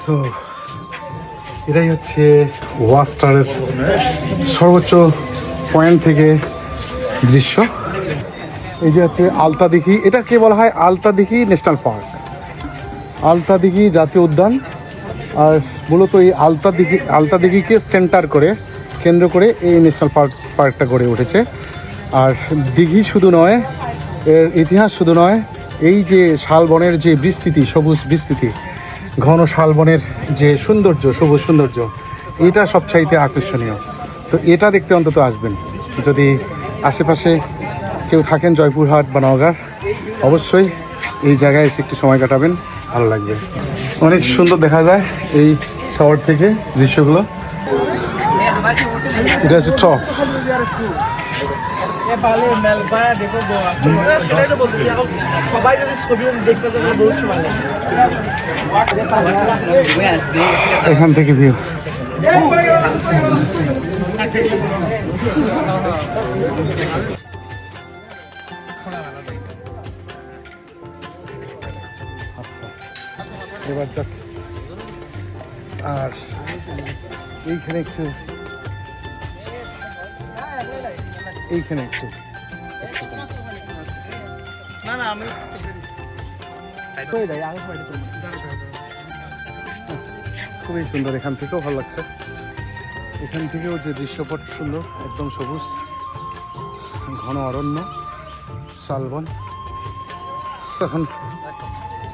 So এটাই হচ্ছে ওয়াস্টারের সর্বোচ্চ পয়েন্ট থেকে দৃশ্য। এই যে হচ্ছে আলতা দিঘি, এটাকে বলা হয় আলতা দিঘি ন্যাশনাল পার্ক, আলতা দিঘি জাতীয় উদ্যান। আর মূলত এই আলতা দিঘিকে কেন্দ্র করে এই ন্যাশনাল পার্কটা গড়ে উঠেছে। আর দিঘি শুধু নয়, এর ইতিহাস শুধু নয়, এই যে শালবনের যে বিস্তৃতি, সবুজ বিস্তৃতি, ঘন শালবনের যে সৌন্দর্য, সবুজ সৌন্দর্য, এটা সবচাইতে আকর্ষণীয়। তো এটা দেখতে অন্তত আসবেন। যদি আশেপাশে কেউ থাকেন জয়পুরহাট বা নওগাঁ, অবশ্যই এই জায়গায় এসে একটু সময় কাটাবেন, ভালো লাগবে। অনেক সুন্দর দেখা যায় এই শহর থেকে দৃশ্যগুলো। এটা হচ্ছে টপ। এখান থেকে ভিউ। এবার যাক, আর এইখানে একটু খুবই সুন্দর, এখান থেকেও ভালো লাগছে। এখান থেকেও যে দৃশ্যপট সুন্দর, একদম সবুজ, ঘন অরণ্য, শালবন। এখন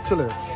চলে যাচ্ছে।